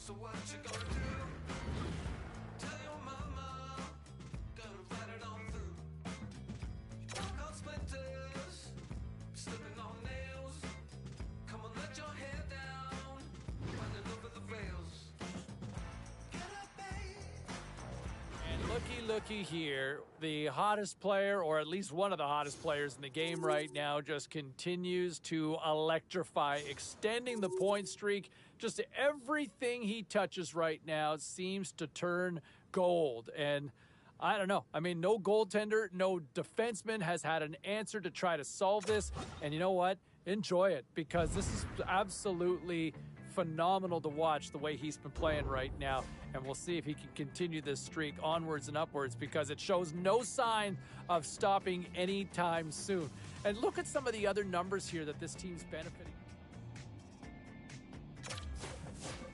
So what you gonna do? Tell your mama, gonna ride it on through. You walk on splinters, slipping on nails. Come on, let your head down, running over the rails. Get up, babe. And looky here, the hottest player, or at least one of the hottest players in the game right now, just continues to electrify, extending the point streak. Just everything he touches right now seems to turn gold. And I don't know. I mean, no goaltender, no defenseman has had an answer to try to solve this. And you know what? Enjoy it, because this is absolutely phenomenal to watch the way he's been playing right now. And we'll see if he can continue this streak onwards and upwards, because it shows no sign of stopping anytime soon. And look at some of the other numbers here that this team's benefiting.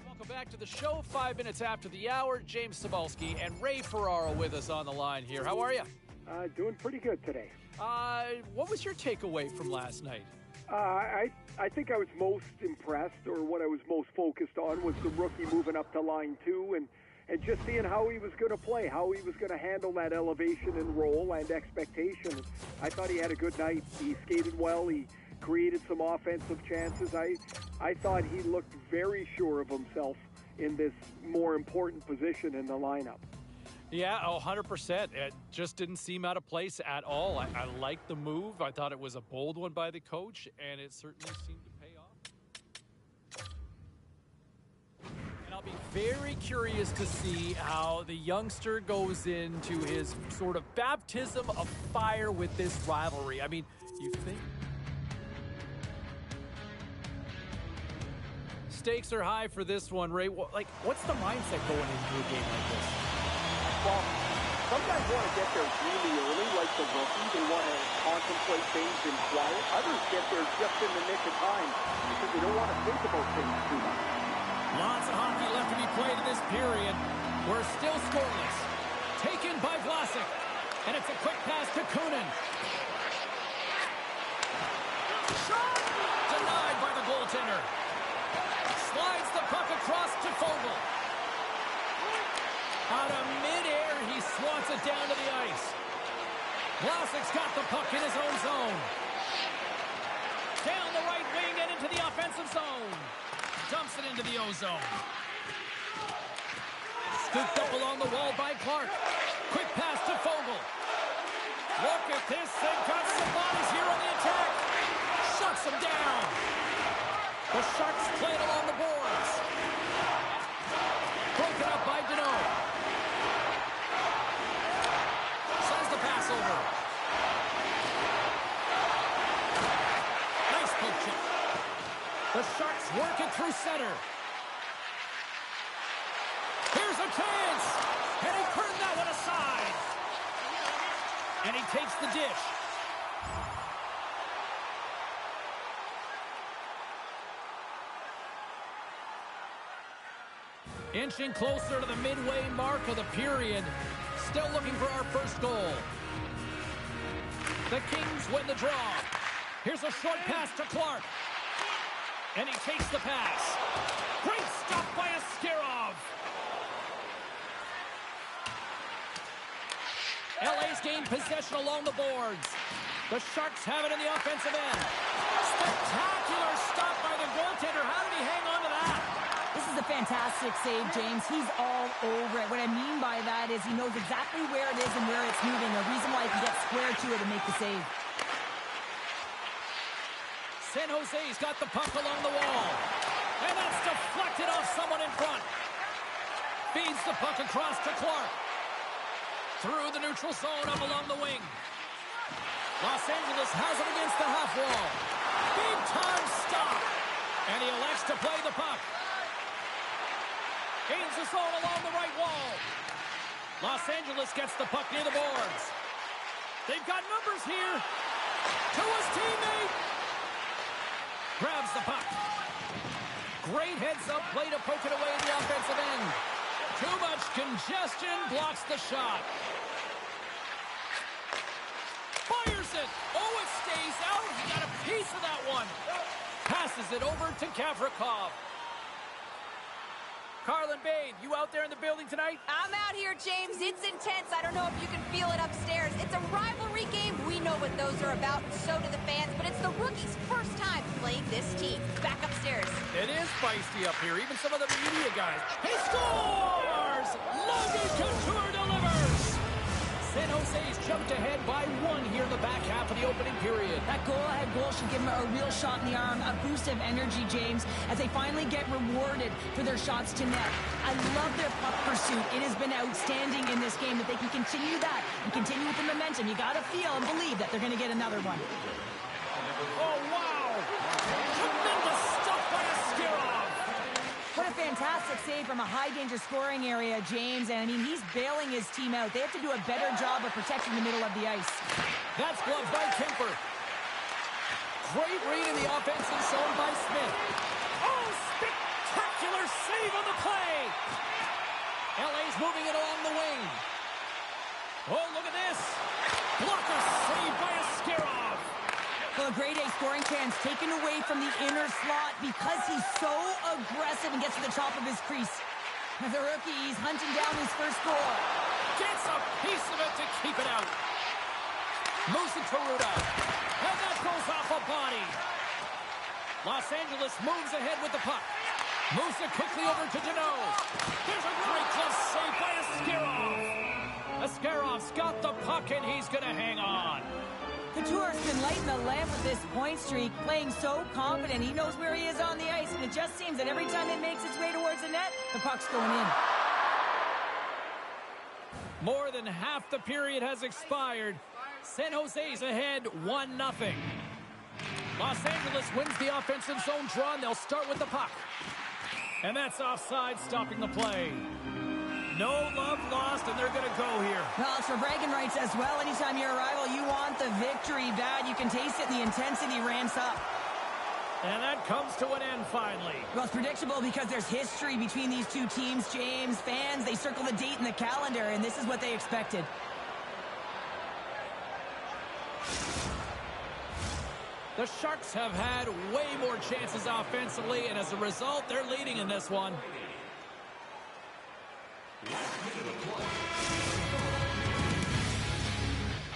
Welcome back to the show. 5 minutes after the hour, James Cybulski and Ray Ferraro with us on the line here. How are you? Doing pretty good today. What was your takeaway from last night? I think I was most impressed, or what I was most focused on, was the rookie moving up to line 2 and just seeing how he was going to play, how he was going to handle that elevation and role and expectation. I thought he had a good night. He skated well. He created some offensive chances. I thought he looked very sure of himself in this more important position in the lineup. Yeah, 100%. It just didn't seem out of place at all. I liked the move. I thought it was a bold one by the coach, and it certainly seemed to pay off. And I'll be very curious to see how the youngster goes into his sort of baptism of fire with this rivalry. I mean, you think... Stakes are high for this one, Ray. What's the mindset going into a game like this? Well, some guys want to get there really early, like the rookie. They want to contemplate things in quiet. Others get there just in the nick of time because they don't want to think about things too much. Lots of hockey left to be played in this period. We're still scoreless. Taken by Vlasic. And it's a quick pass to Kunin. Shot! Denied by the goaltender. Slides the puck across to Foegele. Out of midair, he swats it down to the ice. Vlasic's got the puck in his own zone. Down the right wing and into the offensive zone. Dumps it into the O-zone. Scooped up along the wall by Clark. Quick pass to Foegele. Look at this. They've got some bodies here on the attack. Shuts them down. The Sharks play it along the boards. Broken up by Deneau. Sends the pass over. Nice poke check. The Sharks work it through center. Here's a chance. And he turned that one aside. And he takes the dish. Inching closer to the midway mark of the period. Still looking for our first goal. The Kings win the draw. Here's a short pass to Clark. And he takes the pass. Great stop by Askarov. LA's gained possession along the boards. The Sharks have it in the offensive end. Spectacular stop by the goaltender. How did he hang on to that? This is a fantastic save, James. He's all over it. What I mean by that is he knows exactly where it is and where it's moving. A reason why he can get square to it and make the save. San Jose's got the puck along the wall. And that's deflected off someone in front. Feeds the puck across to Clark. Through the neutral zone up along the wing. Los Angeles has it against the half wall. Big time stop. And he elects to play the puck. Gains the zone along the right wall. Los Angeles gets the puck near the boards. They've got numbers here. To his teammate. Grabs the puck. Great heads-up play to poke it away in the offensive end. Too much congestion blocks the shot. Fires it. Oh, it stays out. He got a piece of that one. Passes it over to Gavrikov. Carlin Bade, you out there in the building tonight? I'm out here, James. It's intense. I don't know if you can feel it upstairs. It's a rivalry game. We know what those are about, and so do the fans, but it's the rookies' first time playing this team. Back upstairs. It is feisty up here. Even some of the media guys. He scores! Logan Couture delivers! San Jose's jumped ahead by 1 here in the back half of the opening period. That goal-ahead goal should give them a real shot in the arm, a boost of energy, James, as they finally get rewarded for their shots to net. I love their puck pursuit. It has been outstanding in this game that they can continue that and continue with the momentum. You got to feel and believe that they're going to get another one. Oh, wow! Tremendous stuff by Askarov! What a fantastic save from a high-danger scoring area, James. And, I mean, he's bailing his team out. They have to do a better job of protecting the middle of the ice. That's gloved by Kemper. Great read in the offensive zone by Smith. Oh, spectacular save on the play! LA's moving it along the wing. Oh, look at this! Blocker save by Askarov. Well, a grade A scoring chance taken away from the inner slot because he's so aggressive and gets to the top of his crease. As a rookie, he's hunting down his first goal. Gets a piece of it to keep it out. Moves it to Ruda. And that goes off a body. Los Angeles moves ahead with the puck. Moves it quickly over to Deneau. There's a great glove save by Askarov. Askarov's got the puck and he's going to hang on. Couture's been lighting the lamp with this point streak, playing so confident. He knows where he is on the ice, and it just seems that every time it makes its way towards the net, the puck's going in. More than half the period has expired. San Jose's ahead 1-0. Los Angeles wins the offensive zone draw, and they'll start with the puck. And that's offside, stopping the play. No love lost, and they're going to go here. Well, it's for bragging rights as well. Anytime you're a rival, you want the victory bad. You can taste it, and the intensity ramps up. And that comes to an end finally. Well, it's predictable because there's history between these two teams, James. Fans, they circle the date in the calendar, and this is what they expected. The Sharks have had way more chances offensively, and as a result, they're leading in this one.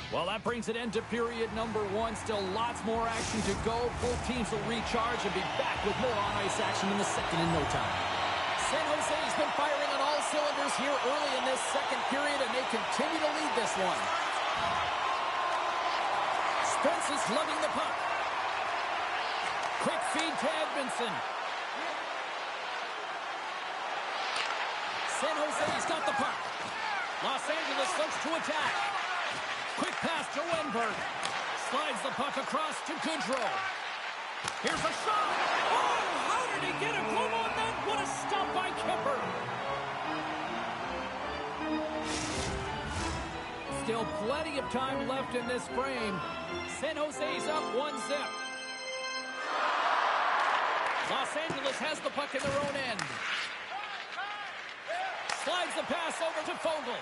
Well, that brings an end to period number 1. Still lots more action to go. Both teams will recharge and be back with more on-ice action in the second in no time. San Jose's been firing on all cylinders here early in this second period, and they continue to lead this one. Spence is lugging the puck. Quick feed to Edmondson. San Jose's got the puck. Los Angeles looks to attack. Quick pass to Wenberg. Slides the puck across to Goodrow. Here's a shot. Oh, how did he get a glove on that? What a stop by Kemper. Still plenty of time left in this frame. San Jose's up 1-0. Los Angeles has the puck in their own end. Slides the pass over to Fogle.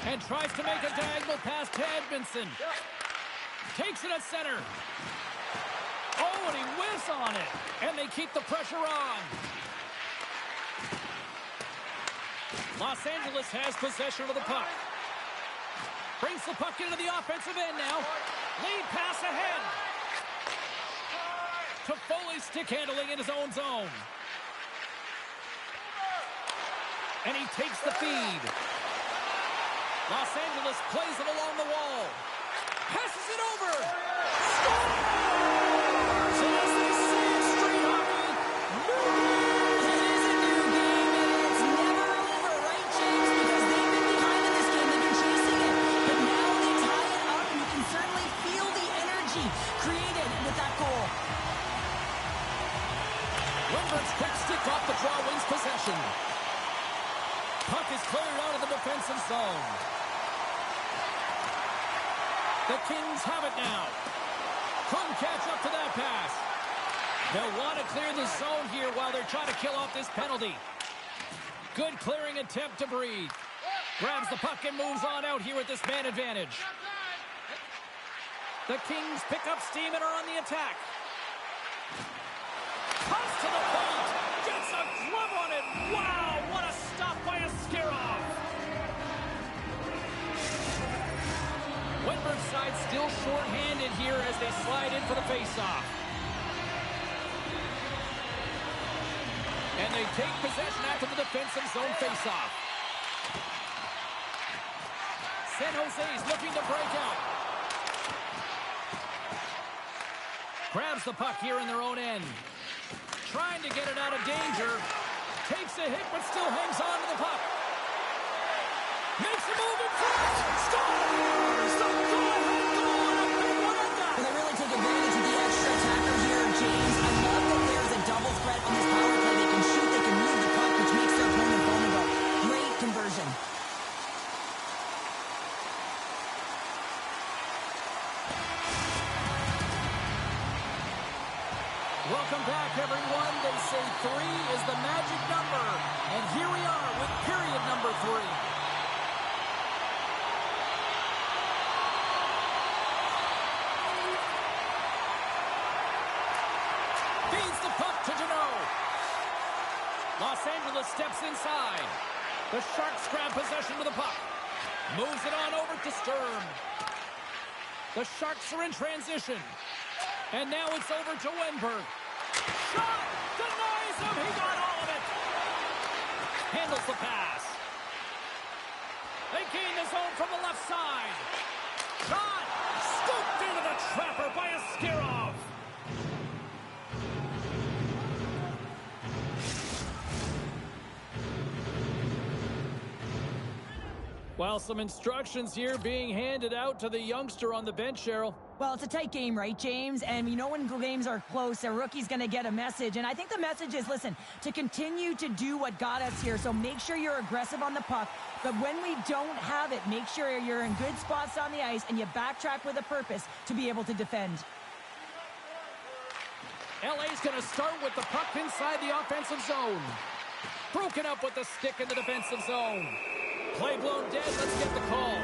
And tries to make a diagonal pass to Edmondson. Takes it at center. Oh, and he whiffs on it. And they keep the pressure on. Los Angeles has possession of the puck. Brings the puck into the offensive end now. Lead pass ahead. To Foley, stick handling in his own zone. And he takes the feed. Los Angeles plays it along the wall. Passes it over. Scores! And as they say in street hockey, new game. It is a new game, and it's never over, right, James? Because they've been behind in this game. They've been chasing it. But now they tie it up, and you can certainly feel the energy created with that goal. Wenberg's quick stick off the draw wins possession. Puck is cleared out of the defensive zone. The Kings have it now. Couldn't catch up to that pass. They'll want to clear the zone here while they're trying to kill off this penalty. Good clearing attempt to breathe. Grabs the puck and moves on out here with this man advantage. The Kings pick up steam and are on the attack. Pass to the point. Gets a short-handed here as they slide in for the face-off. And they take possession after the defensive zone face-off. San Jose's looking to break out. Grabs the puck here in their own end. Trying to get it out of danger. Takes a hit, but still hangs on to the puck. Makes a move in front. Scores! The go-ahead goal, and a big one at that. Well, they really take advantage of the extra attacker here, James. I love that there's a double threat on this power play. They can shoot, they can move the puck, which makes their opponent vulnerable. Great conversion. Welcome back, everyone. They say 3 is the magic number. And here we are with period number 3. Feeds the puck to Jeannot. Los Angeles steps inside. The Sharks grab possession with the puck. Moves it on over to Sturm. The Sharks are in transition. And now it's over to Wenberg. Shot! Denies him! He got all of it! Handles the pass. They gain the zone from the left side. Shot! Scooped into the trapper by Askarov. Well, some instructions here being handed out to the youngster on the bench, Cheryl. Well, it's a tight game, right, James? And you know when games are close, a rookie's going to get a message. And I think the message is, listen, to continue to do what got us here. So make sure you're aggressive on the puck. But when we don't have it, make sure you're in good spots on the ice and you backtrack with a purpose to be able to defend. LA's going to start with the puck inside the offensive zone. Broken up with the stick in the defensive zone. Play blown dead. Let's get the call.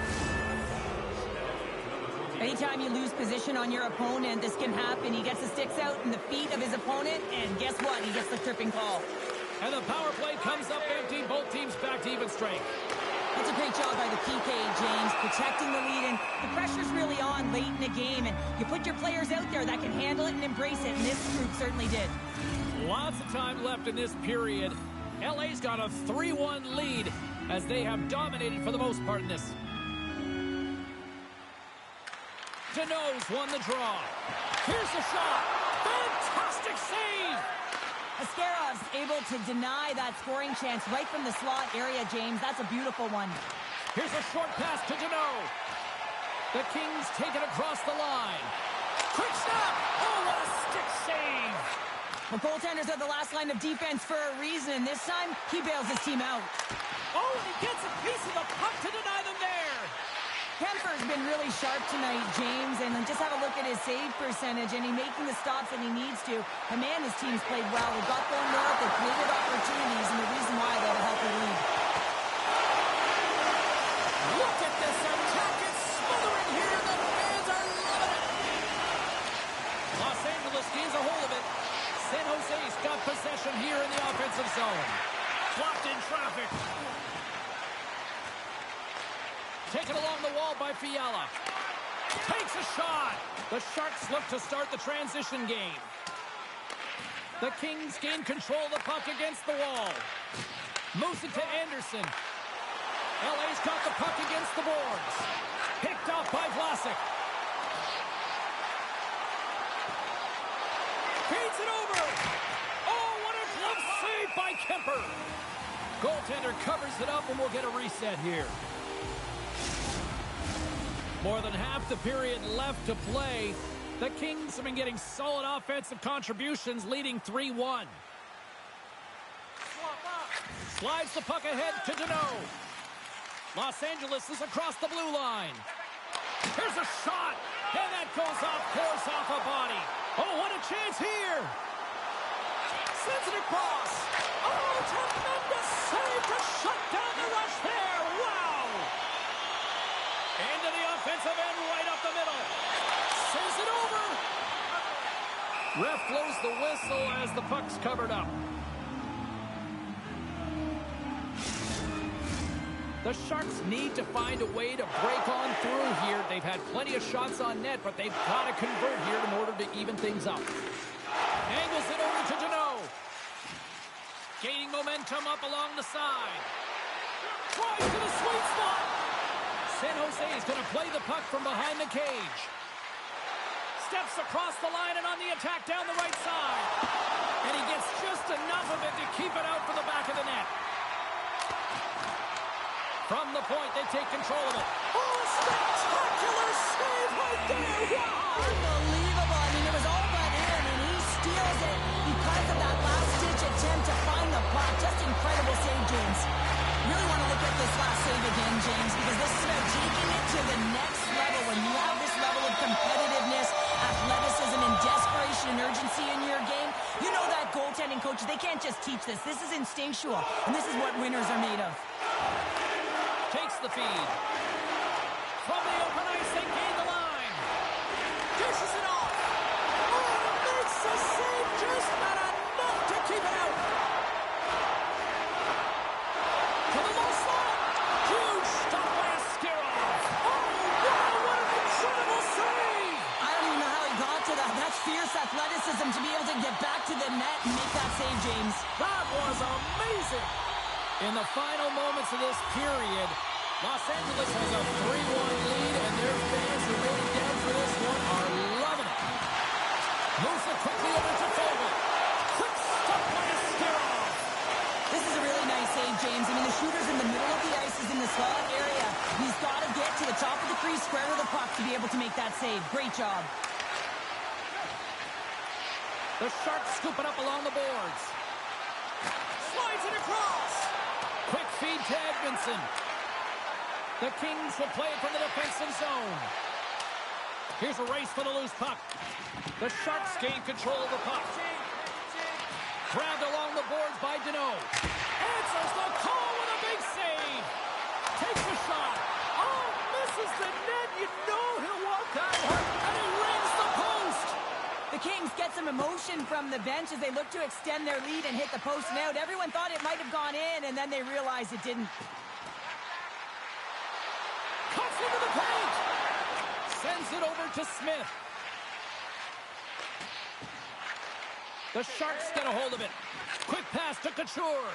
Anytime you lose position on your opponent, this can happen. He gets the sticks out in the feet of his opponent, and guess what? He gets the tripping call. And the power play comes up empty. Both teams back to even strength. That's a great job by the PK, James, protecting the lead. And the pressure's really on late in the game, and you put your players out there that can handle it and embrace it, and this group certainly did. Lots of time left in this period. LA's got a 3-1 lead as they have dominated for the most part in this. Jeannot's won the draw. Here's the shot. Fantastic save. Askarov's able to deny that scoring chance right from the slot area, James. That's a beautiful one. Here's a short pass to Jeannot. The Kings take it across the line. Quick snap. Oh, what a stick save. Well, goaltenders are the last line of defense for a reason. This time, he bails his team out. Oh, and he gets a piece of the puck to deny them there. Kemper's been really sharp tonight, James, and just have a look at his save percentage, and he's making the stops that he needs to. And man, his team's played well. They got going north, they created opportunities, and the reason why they have a healthy lead. Look at this attack. It's smothering here. The fans are loving it. Los Angeles gains a hold of it. San Jose's got possession here in the offensive zone. Blocked in traffic. Taken along the wall by Fiala. Takes a shot. The Sharks look to start the transition game. The Kings gain control of the puck against the wall. Moves it to Anderson. LA's got the puck against the boards. Picked off by Vlasic. Feeds it over. Oh, what a glove save by Kemper. Goaltender covers it up, and we'll get a reset here. More than half the period left to play. The Kings have been getting solid offensive contributions, leading 3-1. Slides the puck ahead to Jeannot. Los Angeles is across the blue line. Here's a shot, and that goes off, pours off a body. Oh, what a chance here. Sends it across. Oh, tremendous save to shut down the rush there. Wow. Into the offensive end, right up the middle. Sends it over. Ref blows the whistle as the puck's covered up. The Sharks need to find a way to break on through here. They've had plenty of shots on net, but they've got to convert here in order to even things up. Angles it over to Deneau. Gaining momentum up along the side. Tries to the sweet spot. San Jose is going to play the puck from behind the cage. Steps across the line and on the attack down the right side. And he gets just enough of it to keep it out for the back of the net. From the point, they take control of it. Oh, spectacular save right there. Wow. Unbelievable. I mean, it was all but in, and he steals it because of that last-ditch attempt to find the puck. Just incredible save, James. Really want to look at this last save again, James, because this is about taking it to the next level. When you have this level of competitiveness, athleticism, and desperation and urgency in your game, you know that goaltending coaches, they can't just teach this. This is instinctual, and this is what winners are made of. Takes the feed. From the open ice, they gain the line. Dishes it off. Oh, makes the save, just not enough to keep it out. To the low slot. Huge stop by Askarov. Oh, wow, what an incredible save. I don't even know how he got to that. That's fierce athleticism to be able to get back to the net and make that save, James. That was amazing. In the final moments of this period, Los Angeles has a 3-1 lead, and their fans who made it down for this one are loving it. Moves it quickly over to Fogle. Quick stop by Askarov. This is a really nice save, James. I mean, the shooter's in the middle of the ice, is in the slot area. He's got to get to the top of the crease, square to the puck to be able to make that save. Great job. The Sharks scoop it up along the boards. Slides it across. Quick feed to Edmondson. The Kings will play it from the defensive zone. Here's a race for the loose puck. The Sharks gain control of the puck. Grabbed along the boards by Deneau. Answers the call with a big save. Takes a shot. Oh, misses the net. You know he'll want that one. And he rings the post. The Kings get some emotion from the bench as they look to extend their lead and hit the post and out. Everyone thought it might have gone in, and then they realized it didn't. Cuts into the paint. Sends it over to Smith. The Sharks get a hold of it. Quick pass to Couture.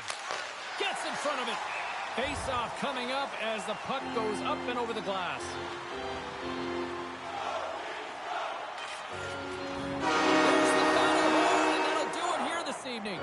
Gets in front of it. Face-off coming up as the puck goes up and over the glass. There's the final horn, and that'll do it here this evening.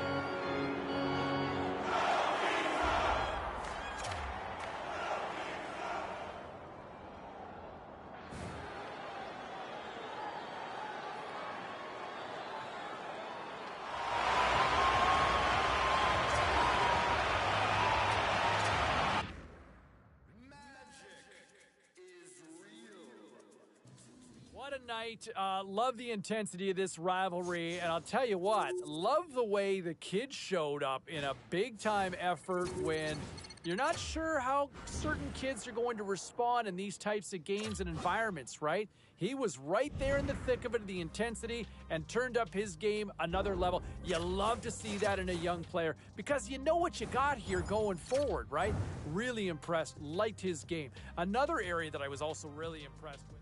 What a night. Love the intensity of this rivalry. And I'll tell you what, love the way the kids showed up in a big-time effort when you're not sure how certain kids are going to respond in these types of games and environments, right? He was right there in the thick of it, the intensity, and turned up his game another level. You love to see that in a young player because you know what you got here going forward, right? Really impressed. Liked his game. Another area that I was also really impressed with.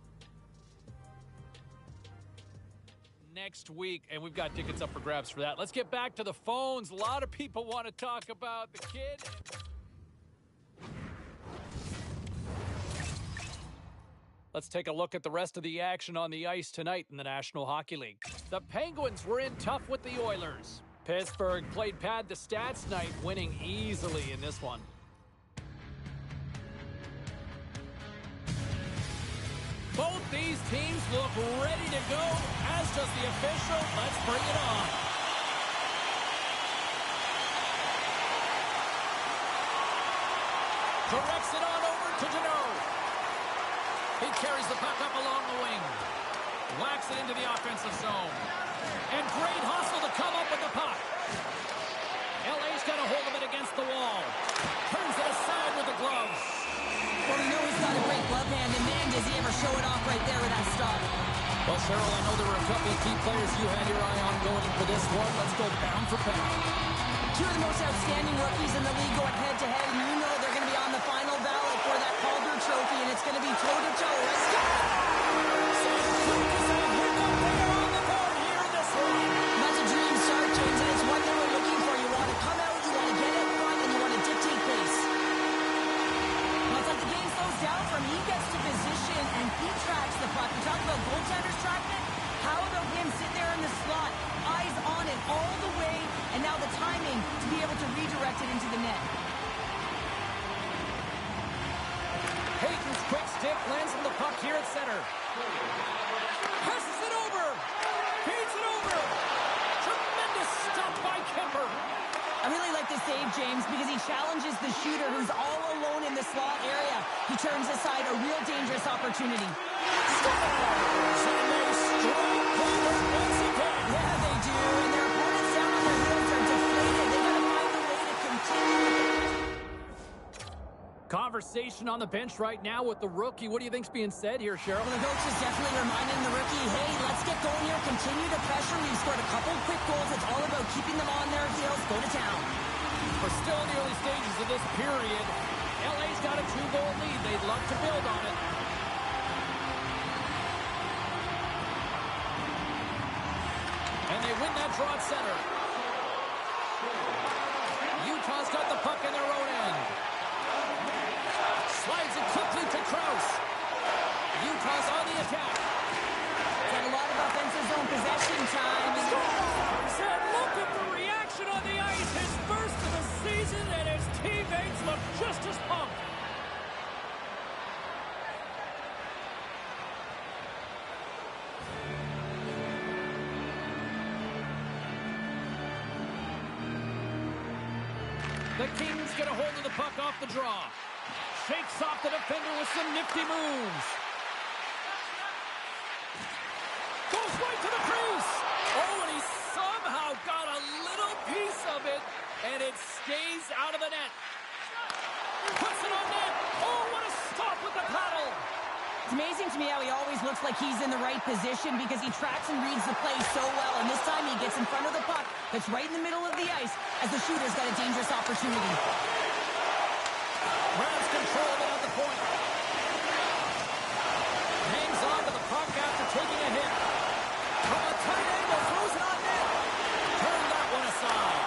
Next week, and we've got tickets up for grabs for that. Let's get back to the phones. A lot of people want to talk about the kid. Let's take a look at the rest of the action on the ice tonight in the National Hockey League. The Penguins were in tough with the Oilers. Pittsburgh played pad the stats night, winning easily in this one. Both these teams look ready to go, as does the official. Let's bring it on. Directs it on over to Deneau. He carries the puck up along the wing. Whacks it into the offensive zone. And great hustle to come up with the puck. LA's got a hold of it against the wall. Turns it aside with the gloves. Well, we know he's got a great glove hand, and man, does he ever show it off right there with that stop. Well, Cheryl, I know there were a couple of key players you had your eye on going into this one. Let's go pound for pound. Two of the most outstanding rookies in the league going head-to-head, and you know they're going to be on the final ballot. it's going to be toe-to-toe. Let's go! That's a dream start, James, and it's one that we're looking for. You want to come out, you want to get out front, and you want to dictate pace. Well, it's like the game slows down for him. He gets to position, and he tracks the puck. You talk about goaltenders tracking it. How about him sit there in the slot, eyes on it all the way, and now the timing to be able to redirect it into the net. Peyton's quick stick lands on the puck here at center. Passes it over. Feeds it over. Tremendous stop by Kemper. I really like this save, James, because he challenges the shooter who's all alone in the slot area. He turns aside a real dangerous opportunity. Scores! And they strike forward once again. Yeah, they do. And their opponents down on their heels are deflated. They got to find a way to continue. Conversation on the bench right now with the rookie. What do you think's being said here, Cheryl? Well, the coach is definitely reminding the rookie, hey, let's get going here. Continue to pressure. We've scored a couple quick goals. It's all about keeping them on their heels. Go to town. We're still in the early stages of this period. LA's got a 2-goal lead. They'd love to build on it. And they win that draw at center. Utah's got the puck in their own end. Slides it quickly to Krause. Utah's on the attack. Got a lot of offensive zone possession time. Scores! And look at the reaction on the ice. His first of the season, and his teammates look just as pumped. The Kings get a hold of the puck off the draw. Shakes off the defender with some nifty moves. Goes right to the crease. Oh, and he somehow got a little piece of it, and it stays out of the net. Puts it on net. Oh, what a stop with the paddle. It's amazing to me how he always looks like he's in the right position because he tracks and reads the play so well. And this time he gets in front of the puck that's right in the middle of the ice as the shooter's got a dangerous opportunity. Grabs control of it at the point. Hangs on to the puck after taking a hit. From a tight angle, throws it on net. Turn that one aside.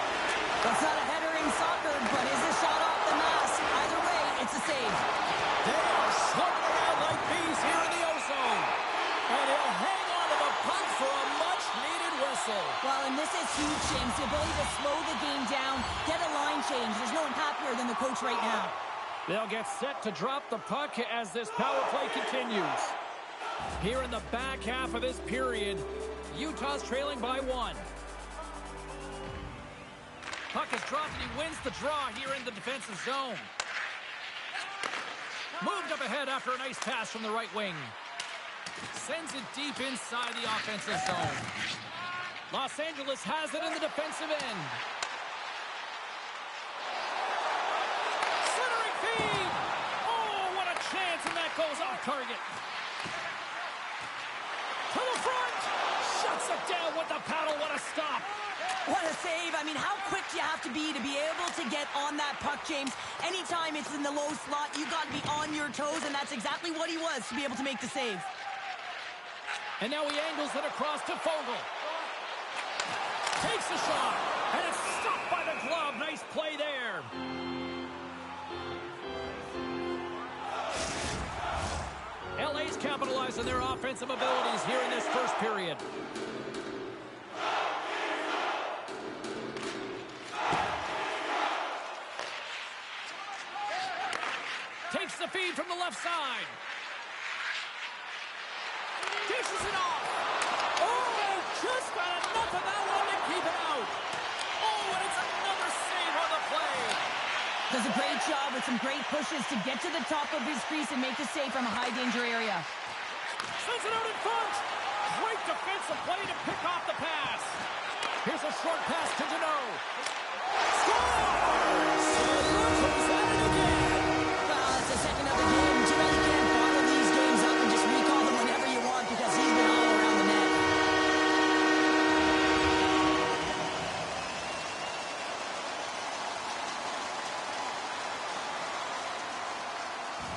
That's not a header in soccer, but is a shot off the mask. Either way, it's a save. They are slugging around like bees here in the O-zone. And he'll hang on to the puck for a much-needed whistle. Well, and this is huge, James. The ability to slow the game down, get a line change. There's no one happier than the coach right now. They'll get set to drop the puck as this power play continues. Here in the back half of this period, Utah's trailing by 1. Puck is dropped and he wins the draw here in the defensive zone. Moved up ahead after a nice pass from the right wing. Sends it deep inside the offensive zone. Los Angeles has it in the defensive end. Centering feed! Oh, what a chance, and that goes off target. To the front! Shuts it down with the paddle, what a stop! What a save. I mean, how quick do you have to be able to get on that puck, James? Anytime it's in the low slot, you got to be on your toes, and that's exactly what he was to be able to make the save. And now he angles it across to Fogle. Takes the shot, and it's stopped by the glove. Nice play there. LA's capitalized on their offensive abilities here in this first period. Takes the feed from the left side. Dishes it off. Oh, just got enough of that one to keep it out. Oh, and it's another save on the play. Does a great job with some great pushes to get to the top of his crease and make the save from a high-danger area. Sends it out in front. Great defensive play to pick off the pass. Here's a short pass to Deneau. Scores! So look who's at it again. Well, it's the second of the game. Too bad you can't bottle these games up and just recall them whenever you want because he's been all around the net.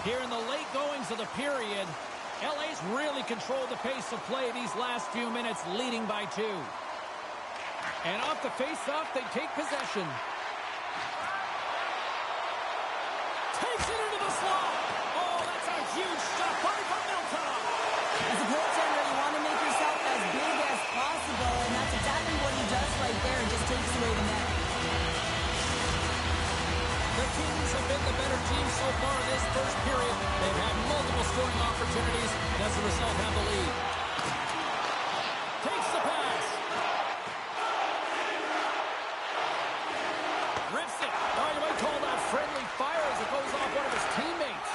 Here in the late goings of the period. LA's really controlled the pace of play these last few minutes, leading by 2. And off the face-off, they take possession. Takes it into the slot. Oh, that's a huge shot by Vamilka. As a goaltender, you want to make yourself as big as possible, and that's exactly what he does right there. Just takes away the net. The Kings have been the better team so far in this first period. They've had multiple scoring opportunities, and as a result have the lead. Takes the pass. Rips it. Oh, you might call that friendly fire as it goes off one of his teammates.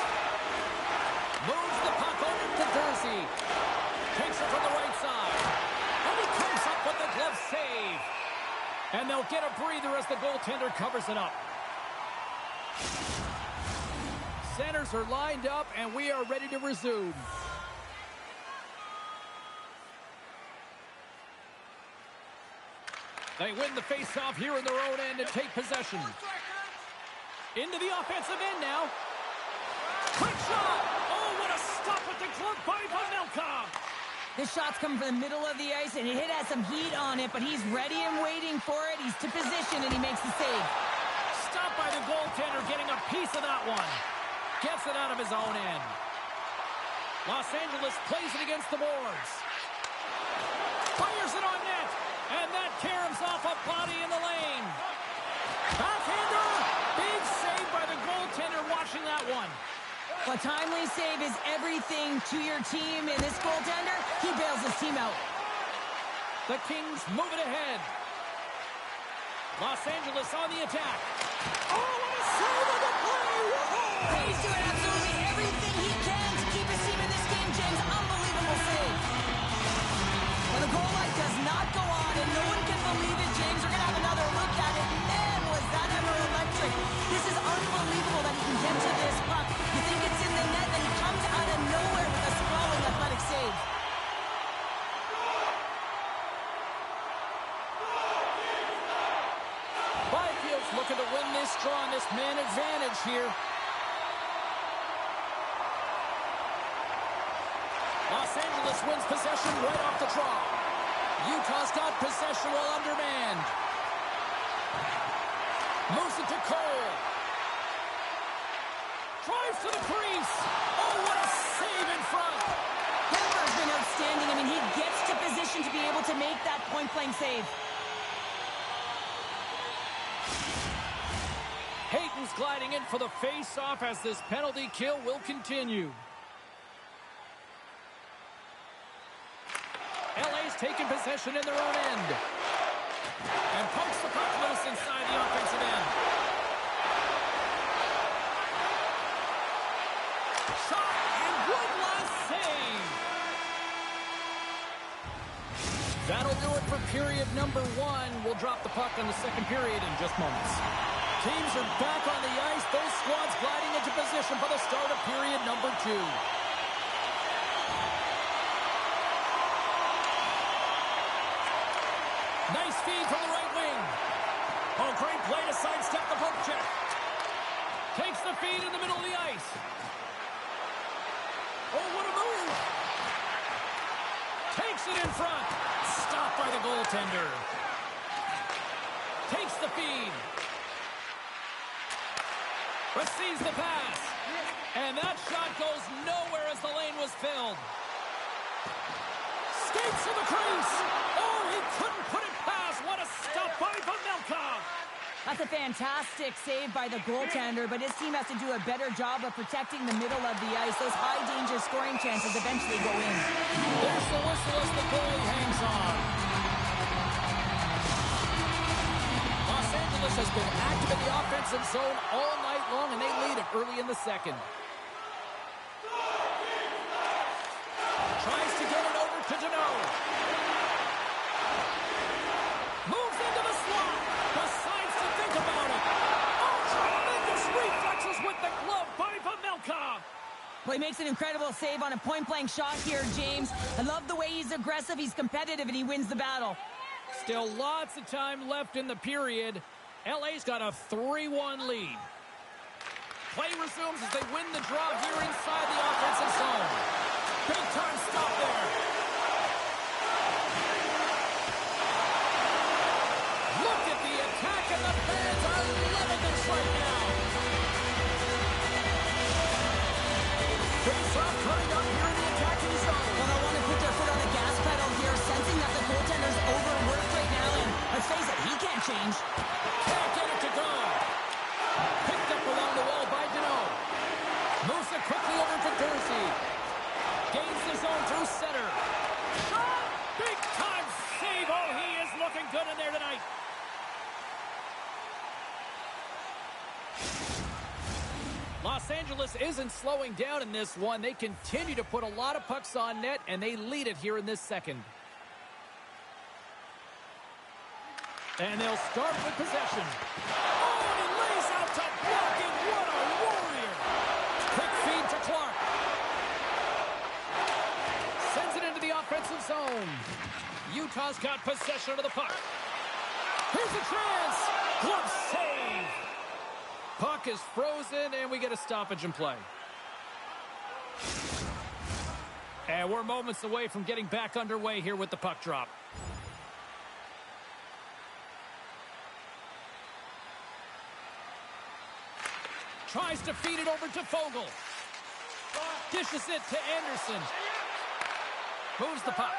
Moves the puck over to Durzi. Takes it from the right side. And he comes up with the glove save. And they'll get a breather as the goaltender covers it up. Centers are lined up, and we are ready to resume. They win the face-off here in their own end and take possession. Into the offensive end now. Quick shot! Oh, what a stop with the glove by Vamilka! This shot's coming from the middle of the ice, and it has some heat on it, but he's ready and waiting for it. He's to position, and he makes the save. Stopped by the goaltender, getting a piece of that one. Gets it out of his own end. Los Angeles plays it against the boards. Fires it on net. And that caroms off a body in the lane. Backhander. Big save by the goaltender watching that one. A timely save is everything to your team, and this goaltender, he bails his team out. The Kings move it ahead. Los Angeles on the attack. Oh, what a save on the play! Whoa! He's doing absolutely everything he can to keep his team in this game, James. Unbelievable save. Well, the goal light does not go on, and no one can believe it, James. We're going to have another look at it. Man, was that ever electric. This is unbelievable that he can get to this puck. You think it's in the net, and he comes out of nowhere with a sprawling athletic save. Byfield's looking to win this draw on this man advantage here. Los Angeles wins possession right off the draw. Utah's got possession while undermanned. Moves it to Cole. Drives to the crease. Oh, what a save in front. Denver's been outstanding. I mean, he gets to position to be able to make that point-blank save. Hayton's gliding in for the face-off as this penalty kill will continue. LA's taking possession in their own end. And pokes the puck loose inside the offensive end. Shot and one last save. That'll do it for period number 1. We'll drop the puck on the second period in just moments. Teams are back on the ice. Those squads gliding into position for the start of period number 2. Nice feed from the right wing. Oh, great play to sidestep the poke check. Takes the feed in the middle of the ice. Oh, what a move. Takes it in front. Stopped by the goaltender. Takes the feed. Receives the pass. And that shot goes nowhere as the lane was filled. Skates to the crease. Oh, he couldn't put it past. What a stop by Vamilka. That's a fantastic save by the goaltender, but his team has to do a better job of protecting the middle of the ice. Those high-danger scoring chances eventually go in. There's the whistle as the goalie hangs on. Los Angeles has been active in the offensive zone all night long, and they lead it early in the second. Tries to get it over to Deneau. Moves into the slot. Decides to think about it. Oh, tremendous reflexes with the glove by Vamilka. Well, he makes an incredible save on a point-blank shot here, James. I love the way he's aggressive, he's competitive, and he wins the battle. Still lots of time left in the period. LA's got a 3-1 lead. Play resumes as they win the draw here inside the offensive zone. Big time stop there. Look at the attack, and the fans are loving this right now. Face-off coming up here in the attacking zone. Well, they want to put their foot on the gas pedal here, sensing that the goaltender's overworked right now, and let's face it, he can't change. Can't get it to go. Picked up along the wall by Deneau. Moves it quickly over to Dorsey. Gains the zone through center. Shot! Big time save. Oh, he is looking good in there tonight. Los Angeles isn't slowing down in this one. They continue to put a lot of pucks on net, and they lead it here in this second. And they'll start with possession. Oh, and he lays out to block it. What a warrior. Quick feed to Clark. Sends it into the offensive zone. Utah's got possession of the puck. Here's a chance. Glove save. Puck is frozen, and we get a stoppage in play. And we're moments away from getting back underway here with the puck drop. Tries to feed it over to Fogle. Dishes it to Anderson. Moves the puck.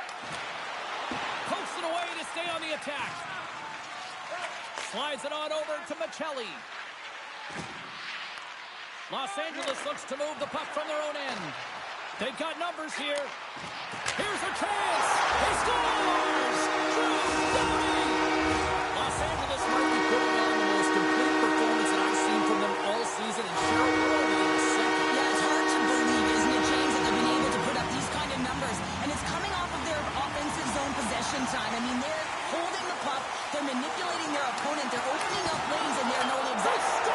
Pokes it away to stay on the attack. Slides it on over to Michelli. Los Angeles looks to move the puck from their own end. They've got numbers here. Here's a chance. He scores! Drew Doughty! Los Angeles might be putting on the most complete performance that I've seen from them all season, and Cheryl, we're only in the second. Yeah, it's hard to believe, isn't it, James, that they've been able to put up these kind of numbers. And it's coming off of their offensive zone possession time. I mean, they're holding the puck, they're manipulating their opponent, they're opening up lanes, and they're knowing exactly.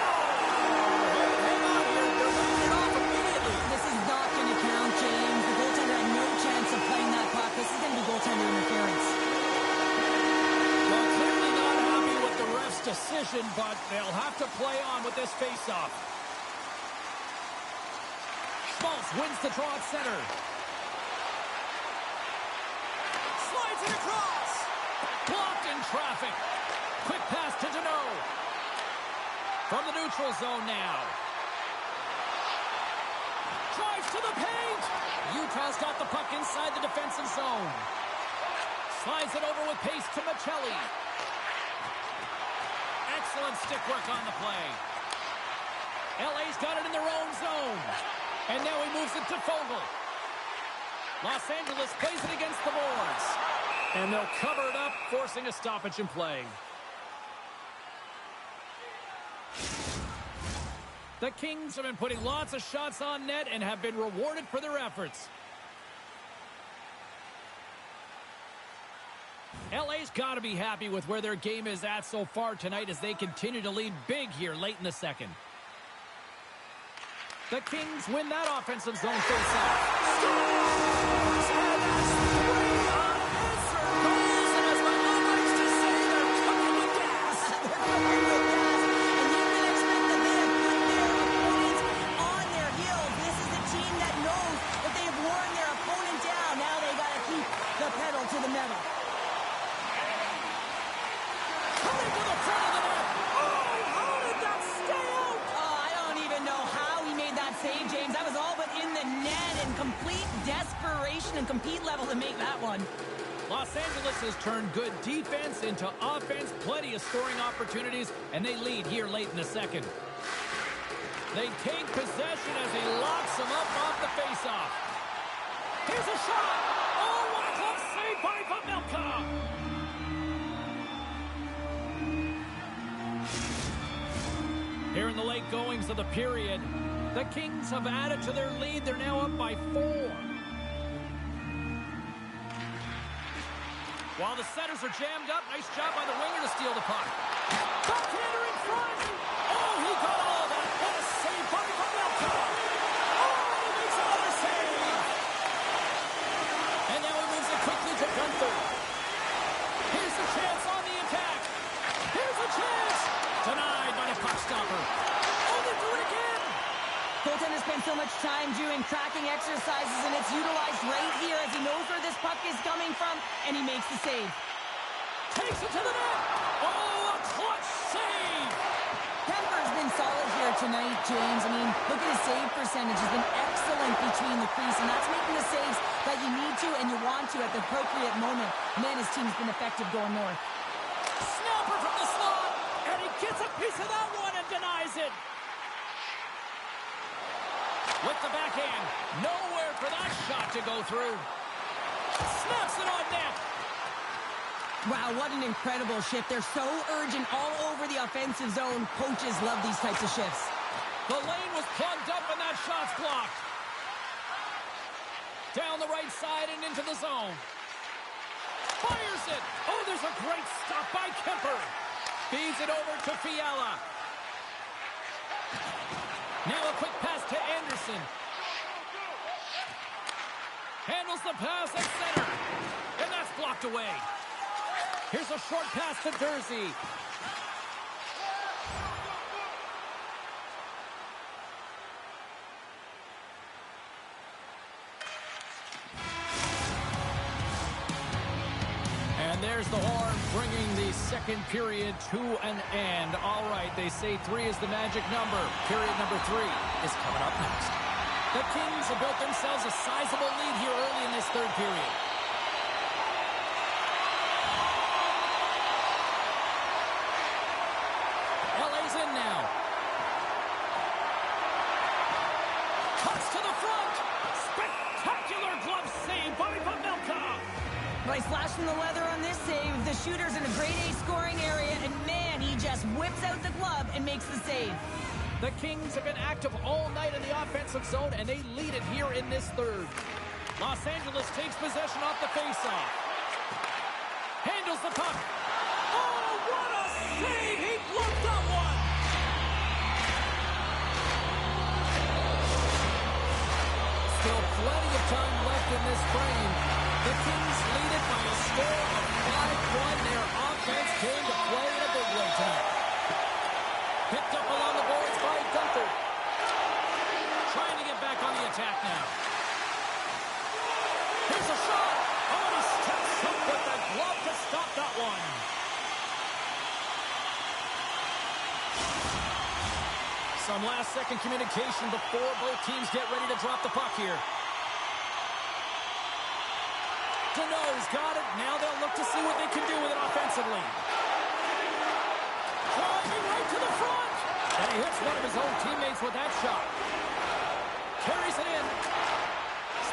This is not going to count, James. The goaltender had no chance of playing that puck. This is going to be goaltender interference. Well, clearly not happy with the ref's decision, but they'll have to play on with this faceoff. Schmaltz wins the draw at center. Slides it across. Blocked in traffic. Quick pass to Deneau. From the neutral zone now. Drives to the paint. Utah's got the puck inside the defensive zone. Slides it over with pace to Michelli. Excellent stick work on the play. LA's got it in their own zone. And now he moves it to Fogle. Los Angeles plays it against the boards. And they'll cover it up, forcing a stoppage in play. The Kings have been putting lots of shots on net and have been rewarded for their efforts. LA's got to be happy with where their game is at so far tonight as they continue to lead big here late in the second. The Kings win that offensive zone faceoff. Scores! And that's 3 unanswered goals, and as my mom likes to say, they're cooking with gas. They're cooking with gas, and you can expect that they have put their opponents on their heels. This is a team that knows that they've worn their opponent down. Now they got to keep the pedal to the metal. Coming to the front of the net. Oh, how did that stay out? Oh, I don't even know how he made that save, James. That was all but in the net in complete desperation and compete level to make that one. Los Angeles has turned good defense into offense, plenty of scoring opportunities, and they lead here late in the second. They take possession as he locks them up off the faceoff. Here's a shot. Oh, what a close save by Pavelka. Here in the late goings of the period, the Kings have added to their lead. They're now up by 4. While the setters are jammed up, nice job by the winger to steal the puck. Backhander in front. Oh, he got all of that. What a save by Pavelka. Oh, he makes another save. And now he moves it quickly to Gunther. Here's a chance on the attack. Here's a chance. Denied by the puck stopper. Oh, they do it again. Goaltender spends so much time doing tracking exercises, and it's utilized right here as he knows where this puck is coming from, and he makes the save. Takes it to the net. Oh, a clutch save. Kemper's been solid here tonight, James. I mean, look at his save percentage. He's been excellent between the crease, and that's making the saves that you need to and you want to at the appropriate moment. Man, his team's been effective going north. Snapper from the slot, and he gets a piece of that one and denies it. With the backhand, nowhere for that shot to go through. Snaps it on net. Wow, what an incredible shift. They're so urgent all over the offensive zone. Coaches love these types of shifts. The lane was plugged up and that shot's blocked. Down the right side and into the zone. Fires it. Oh, there's a great stop by Kemper. Feeds it over to Fiala. Now a quick pass to Anderson. Handles the pass at center. And that's blocked away. Here's a short pass to Durzi. And there's the horn, bringing the second period to an end. All right, they say 3 is the magic number. Period number 3 is coming up next. The Kings have built themselves a sizable lead here early in this third period. LA's in now. Cuts to the front. Spectacular glove save by Pavelka. By slashing the leather on this save, the shooter's in a grade A scoring area, and man, he just whips out the glove and makes the save. The Kings have been active all night in the offensive zone, and they lead it here in this third. Los Angeles takes possession off the faceoff. Handles the puck. Oh, what a save! He blocked that one! Still plenty of time left in this frame. The Kings lead it by a score of 5-1. Their offense came to play in a big way tonight. Picked up along the boards by Gunther. Trying to get back on the attack now. Here's a shot. Oh, and he steps up with the glove to stop that one. Some last-second communication before both teams get ready to drop the puck here. Deneau's got it. Now they'll look to see what they can do with it offensively. Driving right to the front. And he hits one of his own teammates with that shot. Carries it in.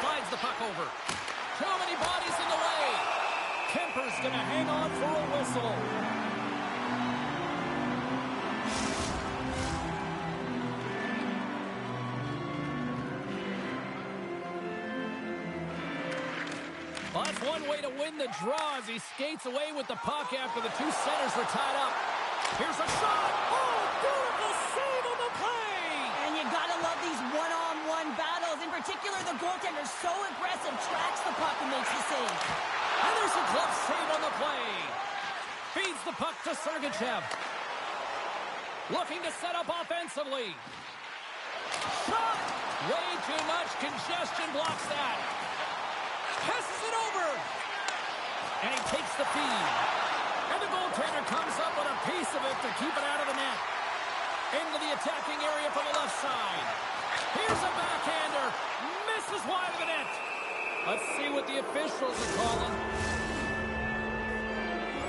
Slides the puck over. Too many bodies in the way. Kemper's going to hang on for a whistle. Well, that's one way to win the draw as he skates away with the puck after the two centers were tied up. Here's a shot. Oh, beautiful save on the play. And you gotta love these one-on-one battles. In particular, the goaltender so aggressive, tracks the puck and makes the save. And there's a glove save on the play. Feeds the puck to Sergachev. Looking to set up offensively. Shot. Way too much congestion blocks that. Passes it over. And he takes the feed. And the goaltender comes up with a piece of it to keep it out of the net. Into the attacking area from the left side. Here's a backhander. Misses wide of the net. Let's see what the officials are calling.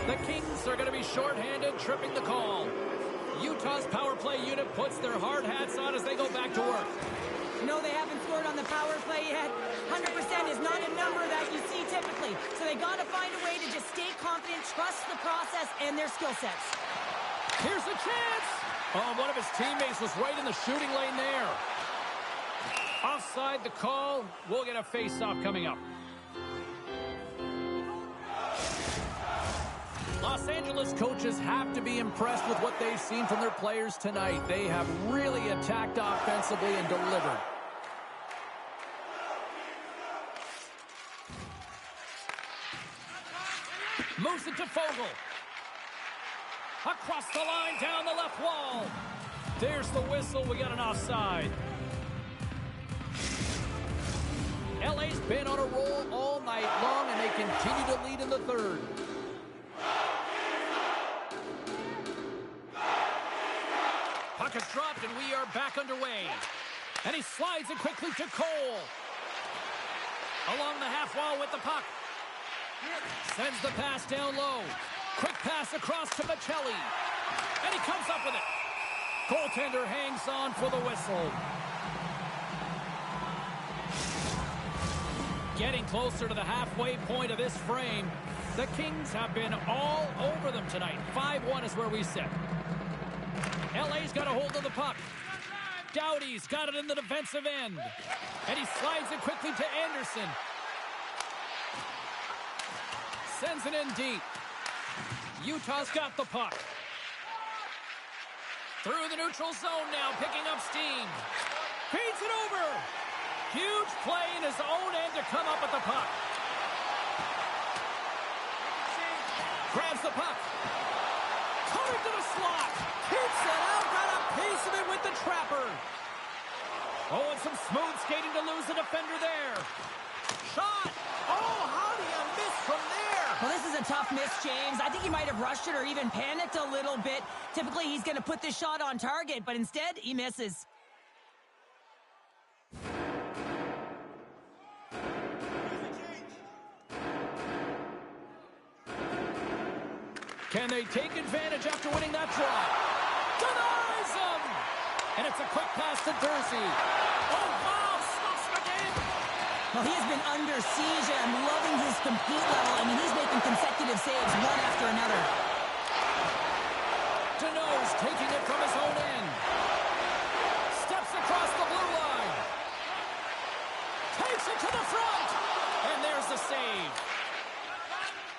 The Kings are going to be shorthanded, tripping the call. Utah's power play unit puts their hard hats on as they go back to work. No, they haven't scored on the power play yet. 100% is not a number that you see typically. So they got to find a way to just stay confident, trust the process and their skill sets. Here's a chance. Oh, one of his teammates was right in the shooting lane there. Offside the call. We'll get a face-off coming up. Los Angeles coaches have to be impressed with what they've seen from their players tonight. They have really attacked offensively and delivered. Moves it to Fogle. Across the line, down the left wall. There's the whistle. We got an offside. LA's been on a roll all night long, and they continue to lead in the third. Puck is dropped, and we are back underway. And he slides it quickly to Cole. Along the half wall with the puck. Sends the pass down low. Quick pass across to Michelli. And he comes up with it. Goaltender hangs on for the whistle. Getting closer to the halfway point of this frame. The Kings have been all over them tonight. 5-1 is where we sit. LA's got a hold of the puck. Doughty's got it in the defensive end. And he slides it quickly to Anderson. Sends it in deep. Utah's got the puck. Through the neutral zone now, picking up steam. Feeds it over. Huge play in his own end to come up with the puck. Grabs the puck. Coming to the slot. Hits it out. Got a piece of it with the trapper. Oh, and some smooth skating to lose the defender there. Shot. Oh, how do you miss from there? Well, this is a tough miss, James. I think he might have rushed it or even panicked a little bit. Typically, he's going to put this shot on target, but instead, he misses. Can they take advantage after winning that draw? Denies him! And it's a quick pass to Dursey. Oh, wow! Stops him again! Well, he has been under siege, and I'm loving his compete level. I mean, he's making consecutive saves one after another. Danault's taking it from his own end. Steps across the blue line. Takes it to the front. And there's the save.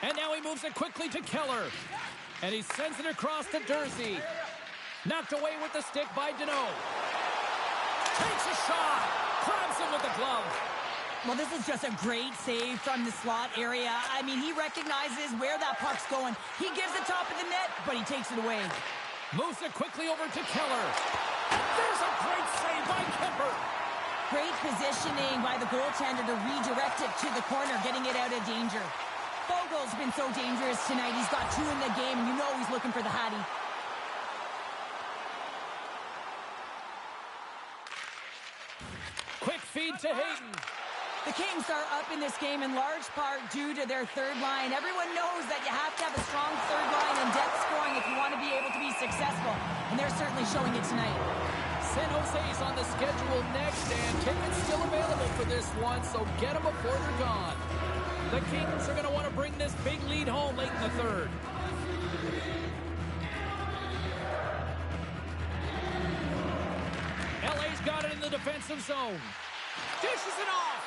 And now he moves it quickly to Keller. And he sends it across to Dursey. Knocked away with the stick by Danault. Takes a shot. Grabs him with the glove. Well, this is just a great save from the slot area. I mean, he recognizes where that puck's going. He gives the top of the net, but he takes it away. Moves it quickly over to Keller. There's a great save by Kemper. Great positioning by the goaltender to redirect it to the corner, getting it out of danger. Fogel's been so dangerous tonight. He's got 2 in the game, and you know he's looking for the Hattie. Quick feed to Hayden. The Kings are up in this game in large part due to their third line. Everyone knows that you have to have a strong third line and depth scoring if you want to be able to be successful, and they're certainly showing it tonight. San Jose's on the schedule next, and tickets still available for this one, so get them before they're gone. The Kings are going to want to bring this big lead home late in the third. LA's got it in the defensive zone. Dishes it off.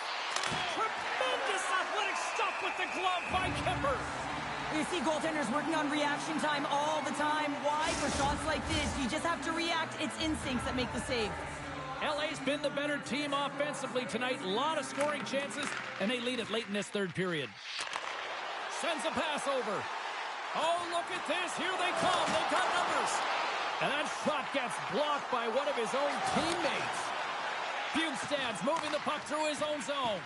Tremendous athletic stuff with the glove by Kemper. You see goaltenders working on reaction time all the time. Why? For shots like this, you just have to react. It's instincts that make the save. LA's been the better team offensively tonight. A lot of scoring chances, and they lead it late in this third period. Sends a pass over. Oh, look at this. Here they come. They've got numbers. And that shot gets blocked by one of his own teammates. Bjugstad's moving the puck through his own zone.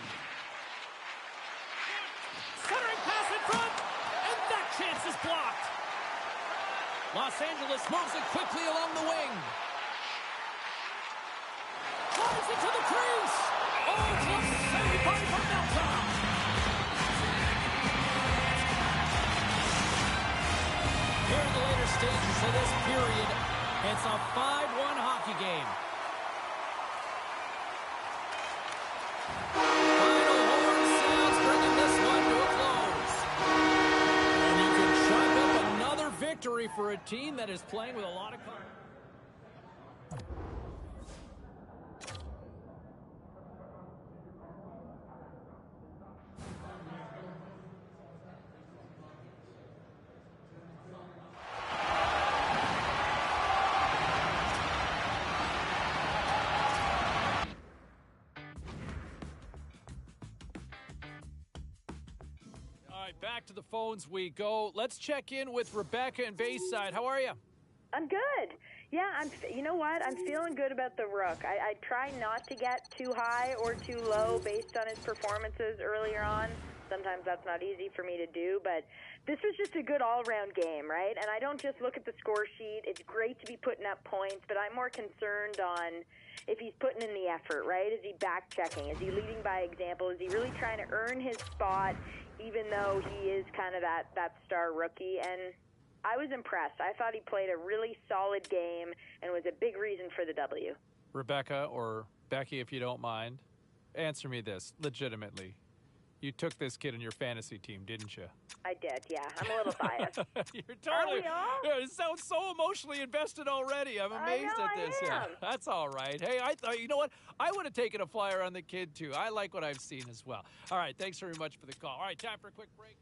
Centering pass in front, and that chance is blocked. Los Angeles moves it quickly along the wing. Drives it to the crease. Oh, close save by Pavelka. Here in the later stages of this period, it's a 5-1 hockey game. Final horn sounds, bringing this one to a close. And you can chalk up another victory for a team that is playing with a lot of confidence. Back to the phones we go. Let's check in with Rebecca in Bayside. How are you? I'm good. Yeah, you know what? I'm feeling good about the Rook. I try not to get too high or too low based on his performances earlier on. Sometimes that's not easy for me to do, but this was just a good all-around game, right? And I don't just look at the score sheet. It's great to be putting up points, but I'm more concerned on if he's putting in the effort, right? Is he back-checking? Is he leading by example? Is he really trying to earn his spot, even though he is kind of that star rookie? And I was impressed. I thought he played a really solid game and was a big reason for the W. Rebecca, or Becky, if you don't mind, answer me this legitimately. You took this kid in your fantasy team, didn't you? I did, yeah. I'm a little biased. You're totally. Are we all? Yeah, it sounds so emotionally invested already. I'm amazed I know at this. I am. Yeah, that's all right. Hey, I thought, you know what? I would have taken a flyer on the kid too. I like what I've seen as well. All right, thanks very much for the call. All right, time for a quick break.